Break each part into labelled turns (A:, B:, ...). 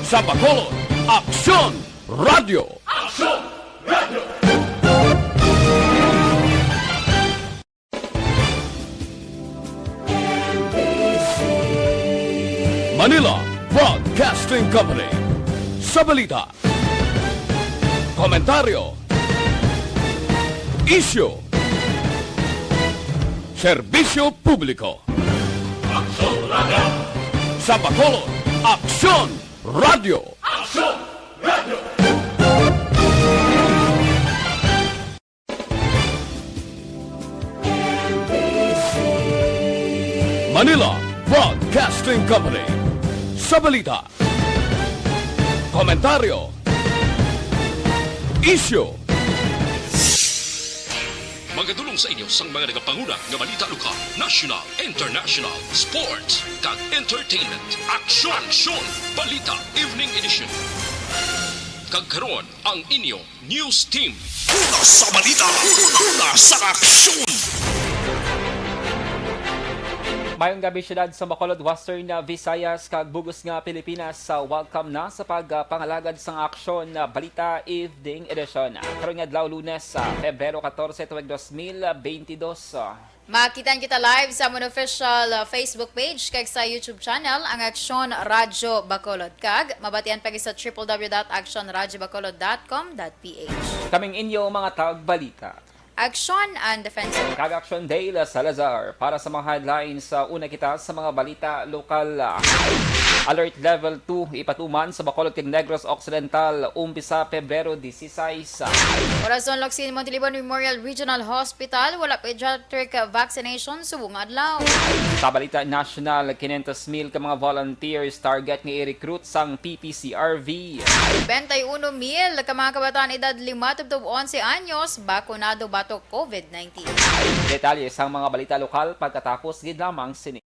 A: Sa Bacolod, Aksyon Radio! Aksyon Radio! Manila Broadcasting Company. Sa balita, komentaryo, isyu, serbisyo publiko. Aksyon Radio! Sa Bacolod, Aksyon Radio! Aksyon Radio! Manila Broadcasting Company. Sa balita, komentaryo, isyu.
B: Magadulong sa inyo sang mga nagapanguna ng balita lokal, national, international, sports, kag entertainment. Aksyon! Balita Evening Edition. Kagkaroon ang inyong news team. Una sa balita, una sa aksyon!
C: Mayong gabi syudad sa Bacolod, Western Visayas, kag bugos nga Pilipinas sa welcome na sa pagpangalagad sang aksyon na Balita Evening Edition. Karon nga adlaw Lunes sa Pebrero 14 tuig 2022.
D: Makitan kita live sa among official Facebook page kag sa YouTube channel ang Aksyon Radyo Bacolod, kag mabatian pa sa www.actionradyobacolod.com.ph.
C: Kaming inyo mga tagbalita.
D: Aksyon and Defensive.
C: Kag Aksyon Dale Salazar para sa mga headlines sa una kita sa mga balita lokal. Alert Level 2 ipatuman sa Bacolod kag Negros Occidental umpisa Pebrero 16.
D: Corazon Locsin Montalibon Memorial Regional Hospital wala pediatric vaccination subong adlaw.
C: Sa balita national, 500,000 ka mga volunteers target nga i-recruit sang PPCRV.
D: 21,000 ka mga kabataan edad 5 tubtob 11 anyos bakunado batok COVID-19.
C: Detalye sang mga balita lokal pagkatapos gid lamang sini.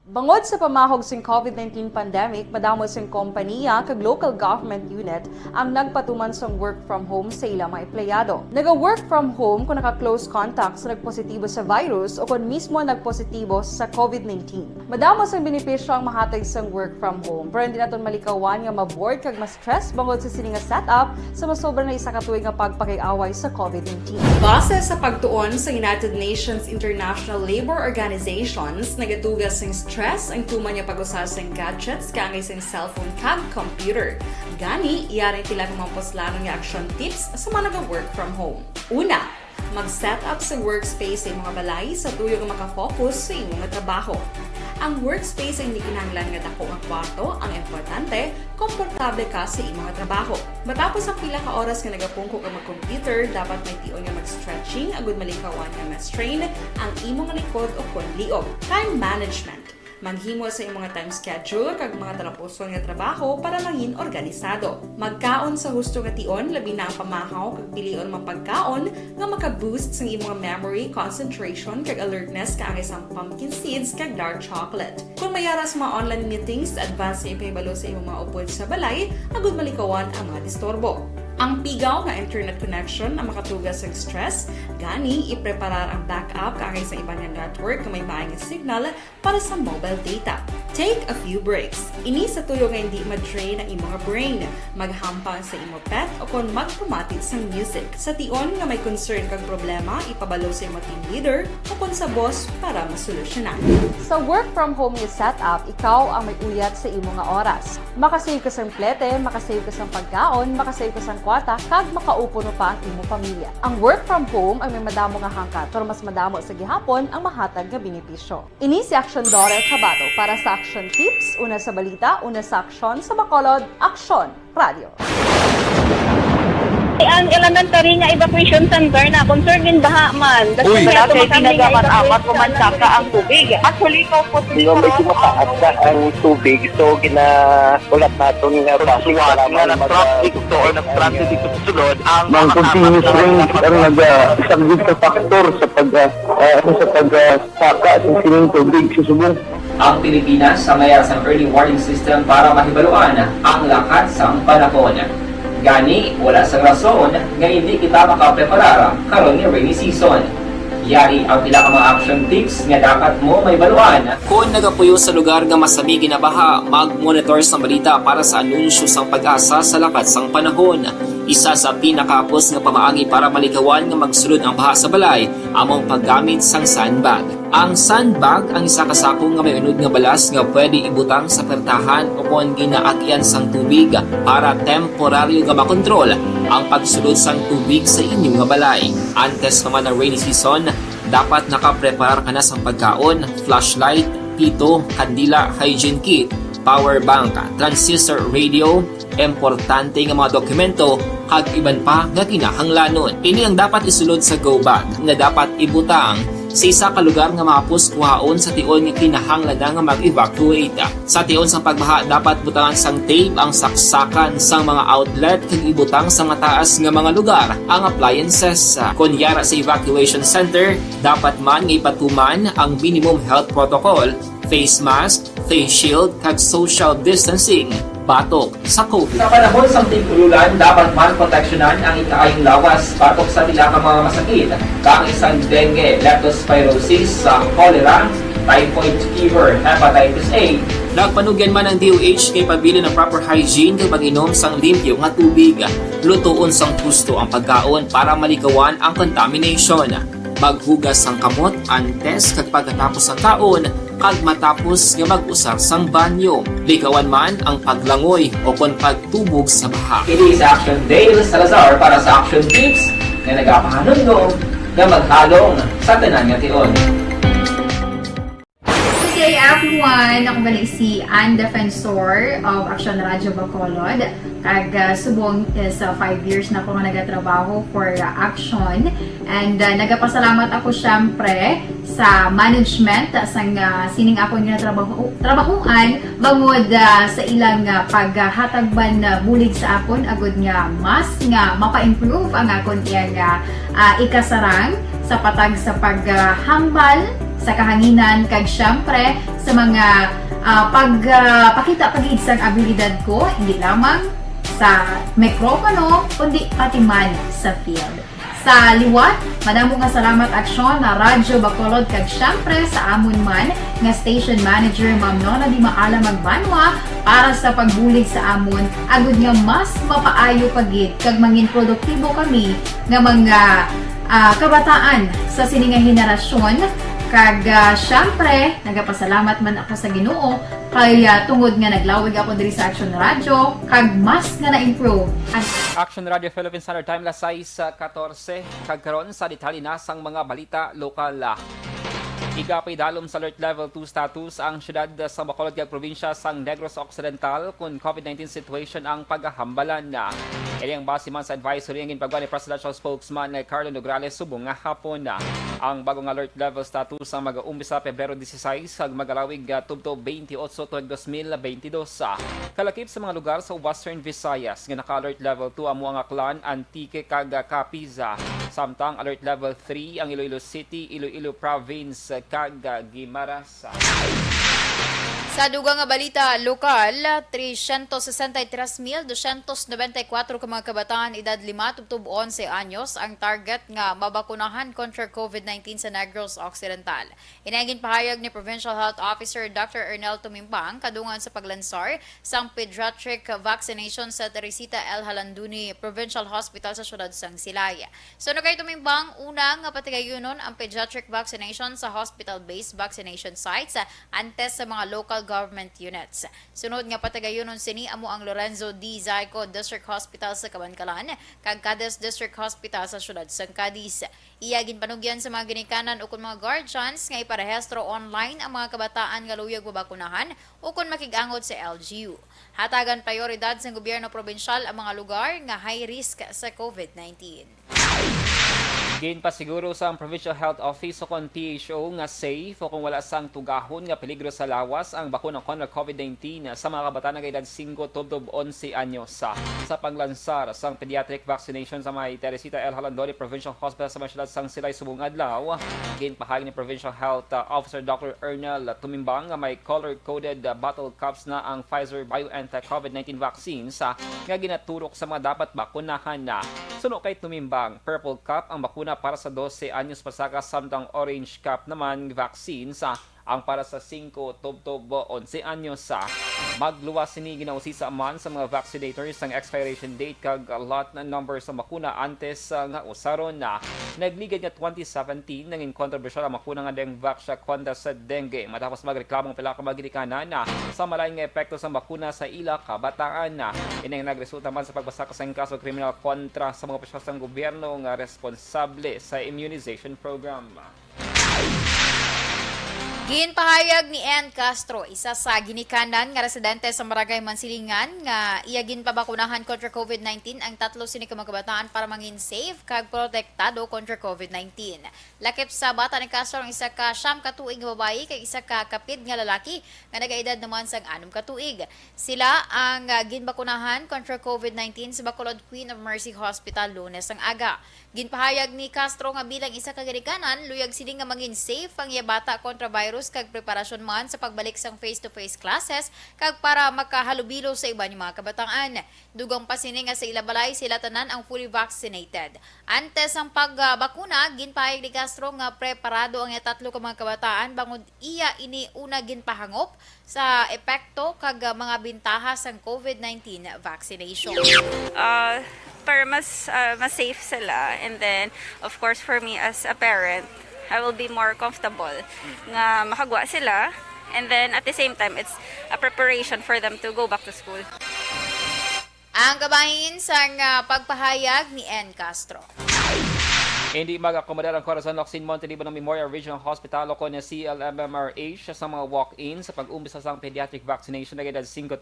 E: Bangod sa pamahog sing COVID-19 pandemic, madamo sing kompanya kag local government unit ang nagpatuman sang work from home sa ilang mga empleyado. Naga-work from home kung naka-close contact sa nagpositibo sa virus o kung mismo nagpositibo sa COVID-19. Madamo sang benepisyo ang mahatag sang work from home, pero hindi naton malikawan nga ma-bored kag ma-stress bangod sa sini nga setup sa masobra na isa ka tuig nga pagpakiaway sa COVID-19. Base sa pagtuon sa United Nations International Labour Organizations, nagatugas sing stress ang tuman niya pag-usar sa gadgets kangay sa cellphone kag computer. Gani, iyaring tila ng mga poslano nga action tips sa mga nag-work from home. Una, mag-set up sa workspace sa mga balay sa tuyo nga makafocus sa imong nga trabaho. Ang workspace ay hindi kinahanglan nga dako nga kwarto, ang importante, komportable ka sa imong nga trabaho. Matapos ang pila ka oras nga nagapungko ka mag-computer, dapat may tion nga mag-stretching agud malikawan nga ma-strain ang imong likod o konliog. Time management. Maghimo sa imong mga time schedule kag mga talapuson nga trabaho para maging organisado. Magkaon sa husto nga tion, labi na ang pamahaw kag pilion mga pagkaon nga maka-boost sa imong memory, concentration kag alertness kaangay sa pumpkin seeds kag dark chocolate. Kung mayara sa mga online meetings, advance sa ipahibalo sa imong mga upod sa balay, agud malikawan ang mga disturbo. Ang pigaw nga internet connection ang makatugas sa stress, gani ipreparar ang backup kaangay sa ibang network na may maayong signal para sa mobile data. Take a few breaks. Ini sa tuyo nga hindi ma-drain ang imong brain, maghampang sa imong pet o kung magpumatit sa music. Sa tion nga may concern kag problema, ipabalo sa imong team leader o kung sa boss para masolusyonan. Sa work from home nga setup, ikaw ang may uyat sa imong nga oras. Makasave ka sang plete, makasave ka sang pagkaon, makasave ka sang kwarta, kag makaupo no pa ang imong pamilya. Ang work from home ay may madamo nga hangkat, pero mas madamo sa gihapon ang mahatag nga benepisyo. Ini si Aksyon Dorel Cabato para sa Action Tips, una sa balita, una sa aksyon sa Bacolod, Aksyon Radio.
F: Ang elementary nga evacuation center na concern din baha man.
G: Uy,
F: Kasi pinagamat-amat kumansaka ang tubig. Actually, ko po
G: Di ba may tumataas na ang tubig, so ginaulat natin nga
H: pasuwat nga nag-traffic to or nag-transit dito sa sulod ang
G: mga continuous rains ang nag-isang factor sa pagsaka at sining tubig sa subong.
C: Ang Pilipinas sa mayroon sa early warning system para mahibaluan ang lakat sa panahon. Gani, wala sa rason nga hindi kita makapreparar karon ni rainy season. Yari ang pila ka mga action tips nga dapat mo may baluan. Kung nagapuyo sa lugar nga masami ginabaha, mag-monitor sa balita para sa anunsyo sang pag-asa sa lakat sang panahon. Isa sa pinakapos nga pamaagi para malikawan nga magsulod ang baha sa balay, among paggamit sang sandbag. Ang sandbag ang isa kasakong nga may unod nga balas nga pwede ibutang sa pertahan upon ginaagyan sang tubig para temporaryo nga makontrol ang pagsulod sang tubig sa inyong nga balay. Antes naman ng rainy season, dapat nakapreparar ka na sa pagkaon, flashlight, pito, kandila, hygiene kit, power bank, transistor radio, importante nga mga dokumento, kag iban pa nga kinahanglanon. Ini ang dapat isulod sa go bag nga dapat ibutang sa isa ka lugar nga mapus kuhaon sa tion nga kinahanglan nga mag-evacuate. Sa tion sang pagbaha dapat butangan sang tape ang saksakan sang mga outlet kag ibutang sa mataas nga mga lugar ang appliances. Kunyara sa evacuation center, dapat man nga ipatuman ang minimum health protocol, face mask, face shield kag social distancing batok sa COVID. Sa panahon sa tigululan, dapat man proteksyonan ang ikaayong lawas batok sa pila ka mga masakit, kang isang dengue, leptospirosis, cholera, typhoid fever, hepatitis A. Nagpanugyan man ang DOH kay pabili ng proper hygiene kay pag-inom sang limpyo nga tubig. Lutuon sang gusto ang pagkaon para malikawan ang contamination. Maghugas sang kamot antes kag pagkatapos ang kaon kag matapos nga mag-usar sang banyo. Likawan man ang paglangoy o kon pagtubog sa baha. It is Action Dale Salazar para sa Action Tips na nagapahanundong na maghalong sa tanan nga tion.
D: Good day everyone! Ako balik si Ann Defensor of Action Radio Bacolod. Kag subong sa 5 years na ako nga nagatrabaho for Action. And nagapasalamat ako syempre sa management sang sining ako nga trabahuan bangod sa ilang paghatagban bulig sa akon agud nga mas nga mapa-improve ang akon iyang ikasarang sa patag sa paghambal sa kahanginan kag syempre sa mga pagpakita pagid sang abilidad ko hindi lamang sa mikropono kundi pati man sa field. Sa liwat, madamo nga salamat Aksyon na Radyo Bacolod kag syempre sa amon man nga station manager Ma'am Nona Di Maala Magbanwa para sa pagbulig sa amon agud nga mas mapaayo pagid kag mangin produktibo kami nga mga kabataan sa sininga henerasyon. Kag syempre, nagapasalamat man ako sa Ginoo kay tungod nga naglawig ako diri sa Action Radio kag mas nga na-improve.
C: Action Radio Philippine Standard Time las 6:14 kag karon sa detalye na sang mga balita lokal. Igapay dalom sa alert level 2 status ang syudad sa Bacolod kag probinsya sang Negros Occidental kung COVID-19 situation ang paghahambalan na. Ini ang base man sa advisory ang ginpagawa ni Presidential Spokesman Carlo Nograles subong nga hapon na. Ang bagong alert level status ang mag-uumpisa Pebrero 16 kag magalawig tubto 28 tuig 2022. Kalakip sa mga lugar sa Western Visayas nga naka-alert level 2 amo ang Aklan, Antique kag Capiz. Samtang alert level 3 ang Iloilo City, Iloilo Province kag Guimaras.
D: Sa dugang nga balita lokal, 363,294 ka mga kabataan edad 5 tubto 11 anyos ang target nga mabakunahan kontra COVID-19 sa Negros Occidental. Inagin pahayag ni Provincial Health Officer Dr. Ernel Tumimbang kadungan sa paglansar sang pediatric vaccination sa Teresita L. Halanduni Provincial Hospital sa siyudad sang Silaya. So kay Tumimbang, una nga patigayunon ang pediatric vaccination sa hospital-based vaccination sites antes sa mga local government units. Sunod nga patagayunon sini amo ang Lorenzo D. Zayco District Hospital sa Cabancalan kag Cadiz District Hospital sa siyudad sang Cadiz. Iyagin panugyan sa mga ginikanan o kung mga guardians nga iparehestro online ang mga kabataan nga luyag mabakunahan o kung makig-angod sa LGU. Hatagan prioridad sa gobyerno probinsyal ang mga lugar nga high risk sa COVID-19.
C: 6:15 Gain pa siguro sa Provincial Health Office o kung PHO nga safe o kung wala sang tugahon nga peligro sa lawas ang bakuna kontra COVID-19 sa mga kabataan nga edad 5 tubtob 11 anyos sa paglansar sang pediatric vaccination sa may Teresita L. Halandoni Provincial Hospital sa may siyudad sang Silay Subong Adlaw. Gain pahagi ni Provincial Health Officer Dr. Ernal Tumimbang nga may color-coded bottle caps na ang Pfizer-BioNTech COVID-19 vaccines nga ginaturok sa mga dapat bakunahan na. Suno kay Tumimbang, purple cup ang bakuna para sa 12 anyos pasaka samtang orange cup naman vaccine ang para sa 5 tubtob 11 anyos magluwas sini ginausisa man sa mga vaccinators ang expiration date kag lot na number sa bakuna antes nga usaron na nagligad nga 2017 naging kontrobersyal ang bakuna nga Dengvax kontra sa dengue matapos magreklamong pila ka magidikanan na sa malaing nga epekto sa bakuna sa ila kabataan na ining nagresulta man sa pagbasaka sa kaso kriminal kontra sa mga opisyal sa gobyerno nga responsable sa immunization program.
D: Ginpahayag ni Ann Castro, isa sa ginikanan nga residente sa Barangay Mansilingan nga iya ginpabakunahan kontra COVID-19 ang 3 sini ka mga kabataan para mangin safe kag protektado kontra COVID-19. Lakip sa bata ni Castro ang isa ka 9 ka tuig nga babayi kag isa ka kapid nga lalaki nga nagaedad naman sang 6 ka tuig. Sila ang ginbakunahan kontra COVID-19 sa Bacolod Queen of Mercy Hospital Lunes ang aga. Ginpahayag ni Castro nga bilang isa ka ginikanan luyag sini nga mangin safe ang iya bata kontra virus kag preparasyon man sa pagbalik sang face-to-face classes kag para makahalubilo sa iba ni mga kabataan. Dugang pa sini nga sa ilabalay sila tanan ang fully vaccinated. Antes ang pagbakuna, ginpahayag ni Castro nga preparado ang 3 ka mga kabataan bangod iya ini una ginpahangop sa epekto kag mga bintaha sang COVID-19 vaccination.
I: Para mas safe sila, and then of course for me as a parent I will be more comfortable nga makagwa sila, and then at the same time it's a preparation for them to go back to school.
D: Ang kabahin sang pagpahayag ni Ann Castro.
C: Hindi mag-akomodar ang Corazon Locsin Monteliban ng Memorial Regional Hospital o kon na CLMMRH sa mga walk-in sa pag-umbisa sa pediatric vaccination na edad 5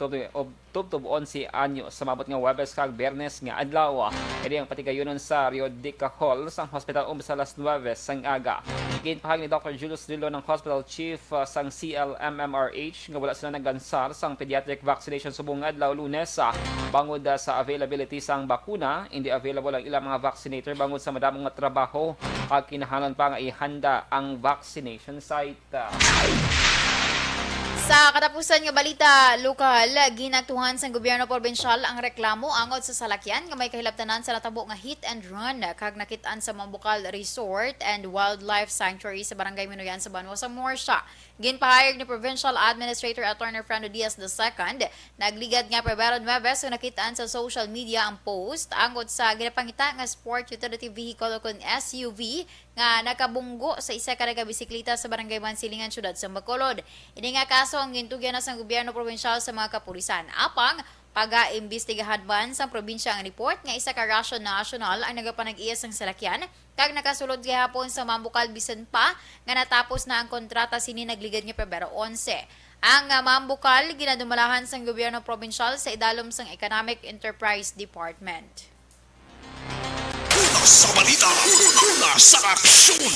C: tubtob 11 anyos sa mabot nga Webes kag Biyernes nga adlaw. Kaya ang patigayonon sa Rio de Cajol sa hospital umbisa las 9 sang aga. Ginpahag ni Dr. Julius Dilo ng hospital chief sang CLMMRH nga wala sila nagansar sang pediatric vaccination subong adlaw Lunes bangod sa availability sang bakuna. Hindi available ang ilang mga vaccinator bangod sa madamong nga trabaho at kinahanglan pa nga ihanda ang vaccination site.
D: Sa katapusan nga balita lokal, ginatuhan sa gobyerno probinsyal ang reklamo angod sa salakyan nga may kahilabtanan sa natabo nga hit and run kag nakitaan sa Mambukal Resort and Wildlife Sanctuary sa Barangay Minoyan sa Banwa sa Morsha. Ginpahayag ni Provincial Administrator Attorney Fernando Diaz II, nagligad nga Pebrero 9 so nakitaan sa social media ang post angod sa ginapangita nga sport utility vehicle o kun SUV nga nakabunggo sa isa ka bisikleta sa Barangay Mansilingan, Syudad sa Bacolod. Ini nga kaso ang gintugyan na sa gobyerno probinsyal sa mga kapulisan. Apang pag-aimbestigahan man sa probinsya ang report nga isa ka rasyon national ang nagapanag-iya sang salakyan kag nakasulod gihapon sa Mambukal bisan pa nga natapos na ang kontrata sini nagligad nga Pebrero 11. Ang Mambukal ginadumalahan sang gobyerno probinsyal sa idalom sang Economic Enterprise Department.
B: Sa balita, sa aksyon!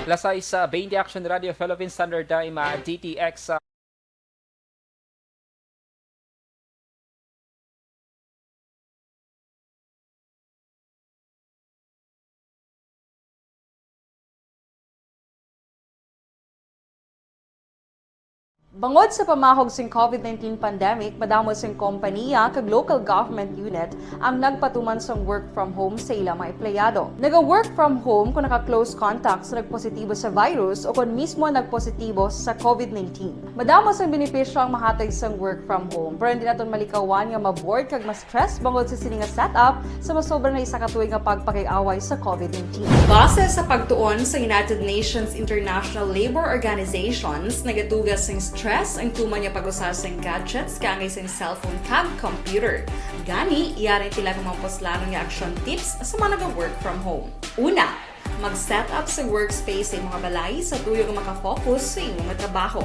C: Lasay sa 20 Action Radio Philippine Standard Time DTX
E: Bangod sa pamahog sing COVID-19 pandemic, madamo sing kompanya kag local government unit ang nagpatuman sang work from home sa ilang mga empleyado. Naga-work from home kung naka-close contact sa nagpositibo sa virus o kung mismo nagpositibo sa COVID-19. Madamo sang benepisyo ang mahatag sang work from home, pero hindi naton malikawan nga ma-bored kag ma-stress bangod sa sini nga setup sa masobra na isa ka tuig nga pagpakiaway sa COVID-19. Base sa pagtuon sa United Nations International Labour Organizations, nagatugas sing stress ang tuman niya pag-usar sa gadgets kangay sa cellphone kag computer. Gani, iyarin tila ng mga poslanong nga action tips sa mga nag-work from home. Una, mag-set up sa workspace sa mga balay sa tuyo nga makafocus sa inyong trabaho.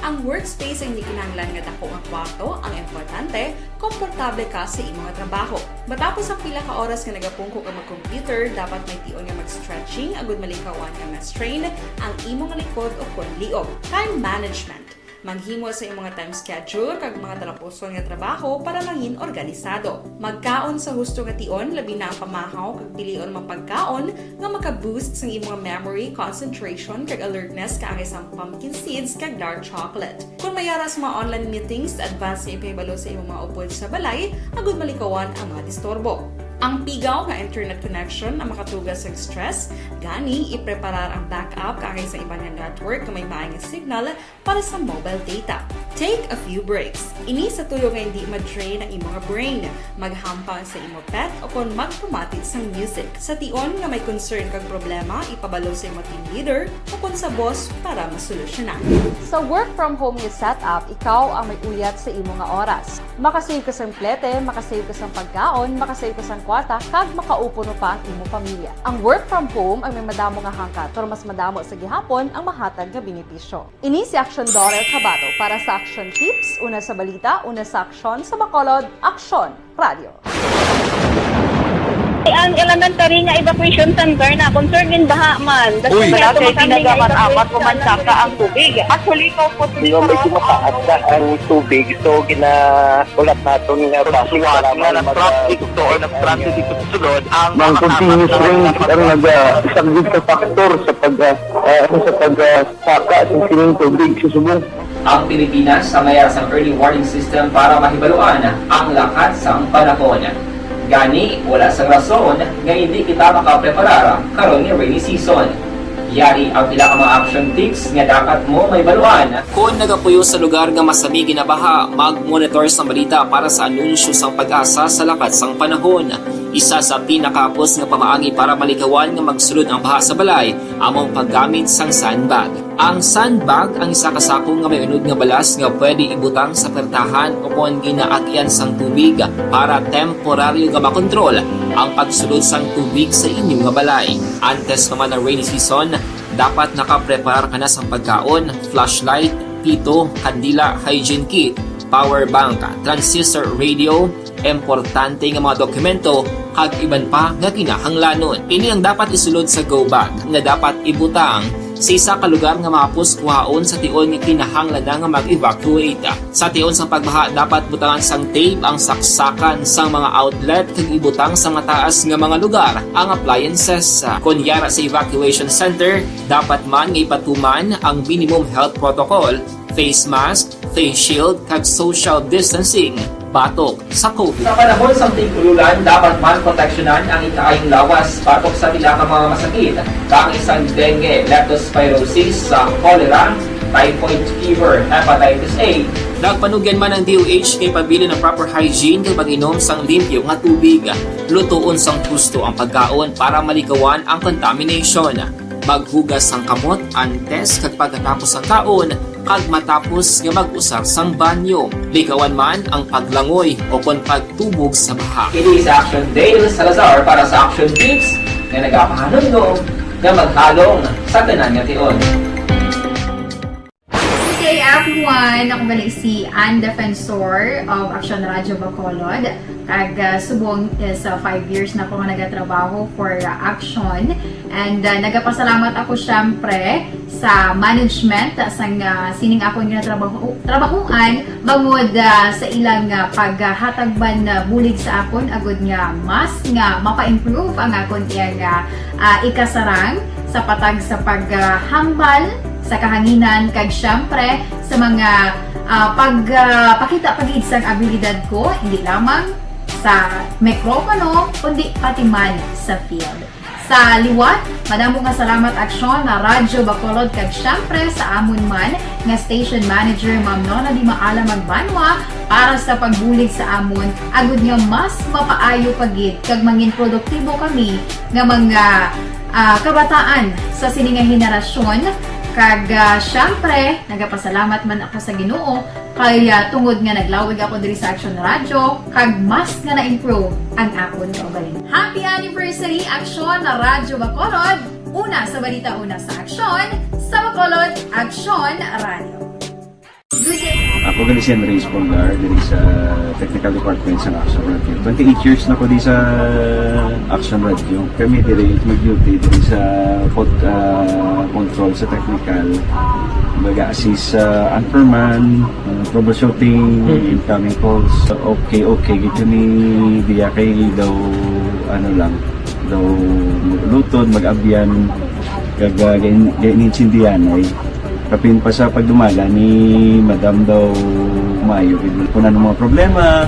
E: Ang workspace ay hindi kinahanglan nga dako ang kwarto, ang importante komportable ka sa imong nga trabaho. Matapos ang pila ka oras nga nagapungko ka mag-computer, dapat may tion nga mag-stretching agud malikawan nga ma-strain ang imong likod o kon liog. Time management. Manghimo sa imong time schedule kag mga talapuson nga trabaho para mangin organisado. Magkaon sa husto nga tion, labi na ang pamahaw kag pilion mapagkaon nga maka-boost sa imong memory, concentration kag alertness kaangay sa pumpkin seeds kag dark chocolate. Kung mayara sa mga online meetings, advance sa ipahibalo sa imong mga upod sa balay, agud malikawan ang mga disturbo. Ang pigaw nga internet connection ang makatugas sa stress, gani ipreparar ang backup kaangay sa ibang nga network nga may maayong signal para sa mobile data. Take a few breaks. Ini sa tuyo nga hindi ma-drain ang imong brain, maghampang sa imong pet o kon magpumati sang music. Sa tion nga may concern kag problema, ipabalo sa imong team leader o kon sa boss para masolusyonan. Sa work from home nga setup, ikaw ang may uyat sa imong nga oras. Makasave ka sang plete, makasave ka sang pagkaon, makasave ka sang kwata, kag makaupo no pa ang imong pamilya. Ang work from home ay may madamo nga hangkat, pero mas madamo sa gihapon ang mahatag nga benepisyo. Ini si Action Dorel Cabato para sa Action Tips, una sa balita, una sa aksyon sa Bacolod, Action Radio.
F: Ang elementary nga evacuation center na concern din baha man.
H: Uy,
F: Kasi
H: pinagamat-amat pumansaka ang tubig. Actually, ikaw po
G: Di ba medyo mataas na ang tubig, so ginaulat natin nga
H: pasuwat nga nag-traffic to or nag-transit dito sa sulod ang
G: Mang continuous rain ang nag-subject sa factor sa pagsaka sa sining tubig sa subong.
C: Ang Pilipinas sa mayroon sa early warning system para mahibaluan ang lakat sa panahon. Gani, wala sa rason nga hindi kita makapreparar karon nga rainy season. Yari ang pila ka mga action tips nga dapat mo may baluan. Kung nagapuyo sa lugar nga masabi ginabaha, mag-monitor sa balita para sa anunsyo sang pag-asa sa lakat sang panahon. Isa sa pinakapos nga pamaagi para malikawan nga magsulod ang baha sa balay, among paggamit sang sandbag. Ang sandbag ang isa kasakong nga may unod nga balas nga pwede ibutang sa pertahan o kung ginaagyan sang tubig para temporaryo nga makontrol ang pagsulod sang tubig sa inyong nga balay. Antes naman ng rainy season, dapat nakapreparar ka na sa pagkaon, flashlight, pito, kandila, hygiene kit, power bank, transistor radio, importante nga mga dokumento, kag iban pa nga kinahanglanon. Ini ang dapat isulod sa go bag nga dapat ibutang sa isa ka lugar nga mapos kuhaon sa tion nga kinahanglan nga mag-evacuate. Sa tion sa pagbaha, dapat butangan sang tape ang saksakan sang mga outlet kag ibutang sa mga taas nga mga lugar ang appliances. Kunyara sa evacuation center, dapat man nga ipatuman ang minimum health protocol, face mask, face shield kag social distancing batok sa COVID. Sa panahon sa tingkululan, dapat man proteksyonan ang ikaayong lawas batok sa pila ka mga masakit, kang isang dengue, leptospirosis, cholera, typhoid fever, hepatitis A. Nagpanugyan man ang DOH kay pabili ng proper hygiene kay pag-inom sang limpyo nga tubig. Lutuon sang gusto ang pagkaon para malikawan ang contamination. Maghugas sang kamot antes kag pagkatapos ang kaon kag matapos nga mag-usar sang banyo. Likawan man ang paglangoy o kon pagtubog sa baha. Kini sa Action Dale Salazar para sa Action Tips nga nagapahanong nga maghalong sa tanan nga tion.
D: Good day everyone! Ako bali si Ann Defensor of Action Radio Bacolod. Kag subong is 5 years na ako nga nagatrabaho for Action. And nagapasalamat ako syempre sa management sang sining ako nga trabahuan bangod sa ilang paghatagban bulig sa akon agud nga mas nga mapa-improve ang akon nga ikasarang sa patag sa paghambal sa kahanginan kag syempre sa mga pagpakita pagid sang abilidad ko hindi lamang sa mikropono kundi pati man sa field. Sa liwat, madamo nga salamat Aksyon na Radyo Bacolod kag syempre sa amon man nga station manager Ma'am Nona Di Maala Magbanwa para sa pagbulig sa amon agud nga mas mapaayo pagid kag mangin produktibo kami nga mga kabataan sa sininga henerasyon. Kag syempre, nagapasalamat man ako sa Ginoo kay tungod nga naglawig ako diri sa Action Radio kag mas nga na-improve ang akon kaugalingon. Happy anniversary Action na Radyo Bacolod! Una sa balita, una sa Action, sa Bacolod, Action Radio. Good day!
J: Ako gali si Henry Espolgar diri sa Technical Department sa Action Radio. 28 years na ko di sa Action Radio. Kami diri mag-duty diri sa control sa technical. Mag-assist sa anchorman, troubleshooting, incoming calls. Okay, gito ni diya kay daw daw maglutod, mag-abyan, ganinsindihan ay kapin pa sa pagdumala ni Madam daw Mayo. Kung ano mga problema,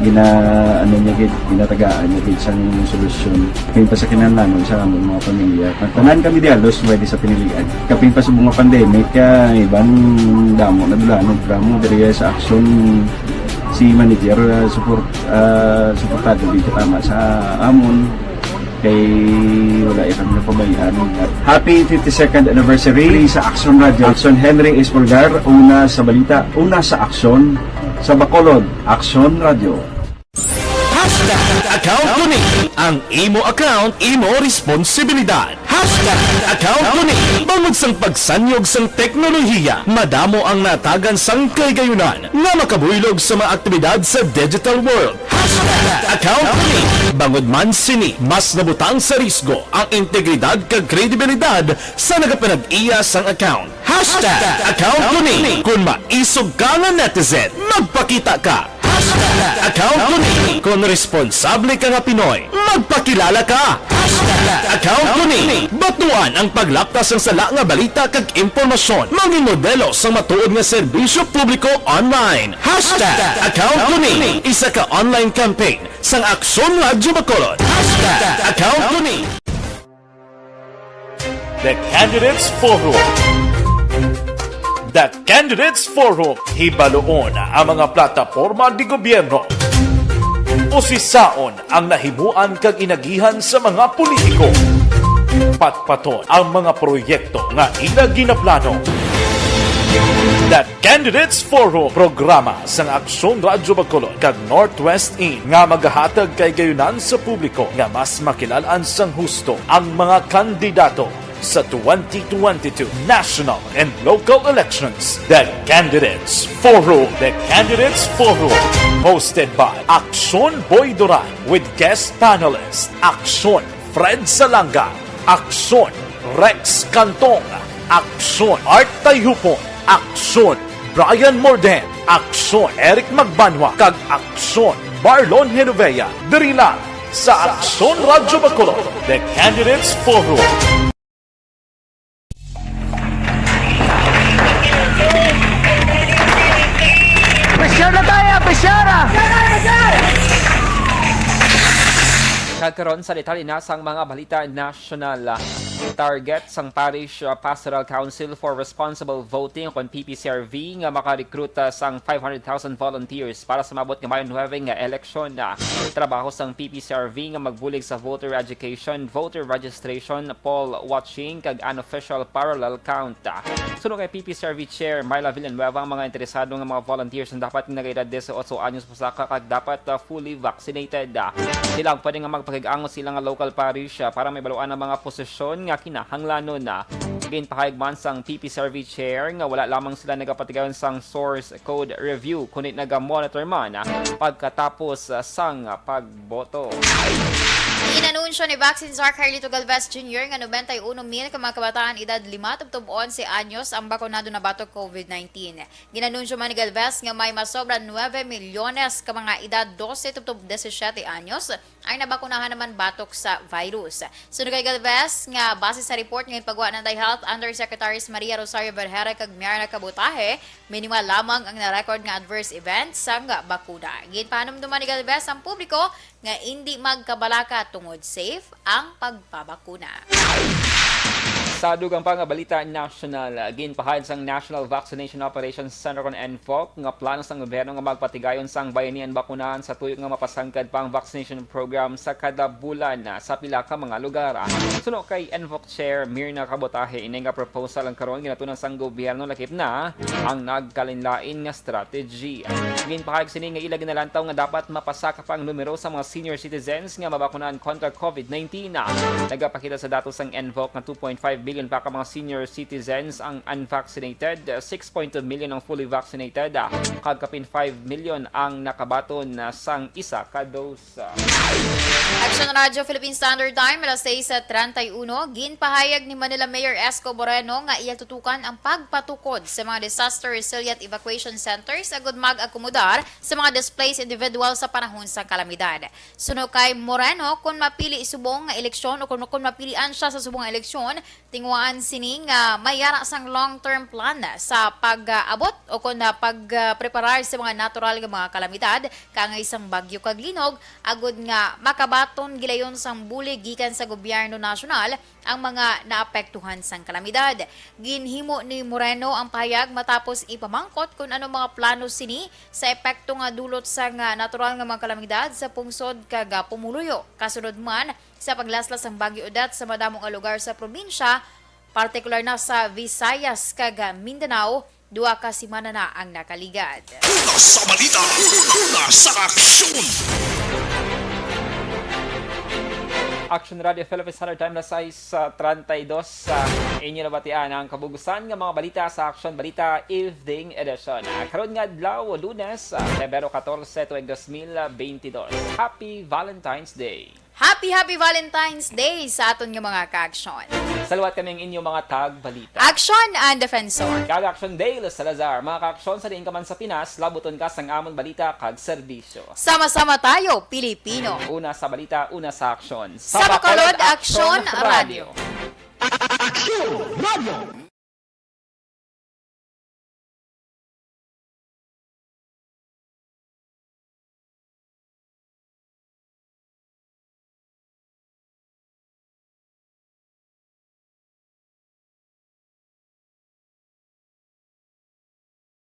J: ginatagaan niya gid sang solusyon. Kapin pa sa kinahanglan sa among mga pamilya. Tanan kami dialos pwede sa pinilian. Kapin pa sa mga pandemic, ibang damo na dulanog dramo diri sa action si manager suportado dito tama sa amon kay wala kami na pabayaan. Happy 52nd anniversary sa Action Radio. Action Henry Espolgar, una sa balita, una sa aksyon, sa Bacolod, Action Radio.
A: Account ko ni ang imo account, imo responsibilidad. Account ko ni bangod sang pagsanyog sang teknolohiya, madamo ang natagan sang kaygayunan nga makabuylog sa mga aktibidad sa digital world. Account ko ni bangod man sini mas nabutang sa risgo ang integridad kag kredibilidad sa nagapanag-iya sang account. Account ko ni kung maisog ka nga netizen, magpakita ka. Account ko ni kung responsable ka nga Pinoy, magpakilala ka. Account ko ni batuan ang paglaptas ng sala nga balita kag impormasyon, maging modelo sa matuod nga serbisyo publiko online. Account ko ni isa ka online campaign sang Aksyon Radyo Bacolod. Account ko ni
K: The Candidates Forum. The Candidates Forum, hibaloon ang mga plataporma di gobyerno. Usisaon ang nahimuan kag inagihan sa mga politiko. Patpaton ang mga proyekto nga ila ginaplano. The Candidates Forum, programa sang Aksyon Radyo Bacolod kag Northwest In nga magahatag kay gayunan sa publiko nga mas makilalaan sang husto ang mga kandidato sa 2022 national and local elections. The Candidates Forum. The Candidates Forum. Hosted by Aksyon Boy Duran with guest panelists Aksyon Fred Salanga, Aksyon Rex Cantong, Aksyon Art Tayupon, Aksyon Brian Morden, Aksyon Eric Magbanwa, kag Aksyon Marlon Genovea. Diri lang sa Aksyon Radyo Bacolod. The Candidates Forum.
C: Nagkaroon sa detalye na sang mga balita national. Target sang Parish Pastoral Council for Responsible Voting kon PPCRV nga makarecruit sang 500,000 volunteers para sa mabot nga Mayo 9 nga election. Trabaho sang PPCRV nga magbulig sa voter education, voter registration, poll watching kag unofficial parallel count. Sunod kay PPCRV Chair Myla Villanueva, ang mga interesado nga mga volunteers ang dapat nagaedad 18 anyos pasaka kag dapat fully vaccinated. Sila ang pwede nga magpakigango sila nga local parish para may baluan ang mga posisyon nga kinahanglanon na. Ginpahayag man sang PPCRV Chair nga wala lamang sila nagapatigayon sang source code review kundi naga-monitor man pagkatapos sang pagboto.
D: Inanunsyo ni Vaccine Czar Carlito Galvez Jr. nga 91,000 ka mga kabataan edad 5 tubtob 11 anyos ang bakunado na batok COVID-19. Ginanunsyo man ni Galvez nga may masobra 9 milyones ka mga edad 12 tubtob 17 anyos ang nabakunahan naman batok sa virus. Sunod kay Galvez nga base sa report ngayon pagwa ng Health Undersecretaries Maria Rosario Berjera kag Miarna Kabutahe, minimal lamang ang na-record nga adverse events sa bakuna. Ginpahanumduman ni Galvez ang publiko nga hindi magkabalaka tungod safe ang pagpabakuna.
C: Sa dugang pangabalita national, ginpahayag sang National Vaccination Operations Center kon NFOC nga plano sang gobyerno nga magpatigayon sang bayanihan bakunahan sa tuyo nga mapasangkad pang vaccination program sa kada bulan sa pila ka mga lugar. Suno kay NFOC Chair Mirna Kabutahe, ini nga proposal ang karon ginatunan sang gobyerno lakip na ang nagkalinlain nga strategy. Ginpahayag sini nga ila ginalantaw nga dapat mapasaka pa ang numero sa mga senior citizens nga mabakunahan kontra COVID-19. Nagapakita sa datos sang NFOC nga 2.5 billion pa ka mga senior citizens ang unvaccinated, 6.2 million ang fully vaccinated, kagkapin 5 million ang nakabaton sang isa ka dose.
D: Action Radio Philippine Standard Time, alas 6:31, ginpahayag ni Manila Mayor Esco Moreno nga iya tutukan ang pagpatukod sa mga disaster resilient evacuation centers agud mag-akomodar sa mga displaced individual sa panahon sa kalamidad. Suno kay Moreno, kung mapili subong nga eleksyon o kung mapilian siya sa subong eleksyon, tingwaan sining mayara sang long-term plan sa pag-abot o kung pag-preparar sa mga natural nga mga kalamidad kangay isang bagyo kag linog agud nga makabaton gilayon sang bulig gikan sa gobyerno nasyonal ang mga naapektuhan sang kalamidad. Ginhimo ni Moreno ang pahayag matapos ipamangkot kung ano mga plano sini sa epekto nga dulot sa natural nga mga kalamidad sa pungsod kag Pumuluyo. Kasunod man sa paglaslas ng Bagyo Udat sa madamong lugar sa probinsya, partikular na sa Visayas kag Mindanao, 2 ka semana na ang nakaligad.
B: Una sa balita, una sa aksyon.
C: Action Radio Philippines Standard Time na 6:32 sa inyo nabatian ang kabugusan nga mga balita sa Action Balita Evening Edition. Karon nga adlaw Lunes, Pebrero 14, 2022. Happy Valentine's Day.
D: Happy Valentine's Day sa aton nga mga ka-aksyon.
C: Salawat kami ang inyong mga tag-balita.
D: Action and Defensor.
C: Kag-Action Day, Los Salazar. Mga ka-aksyon sa diin ka man sa Pinas, labuton ka sang amon balita kag serbisyo.
D: Sama-sama tayo, Pilipino.
C: Una sa balita, una sa aksyon.
D: Sa Bacolod, Action Radio.
A: Aksyon Radio!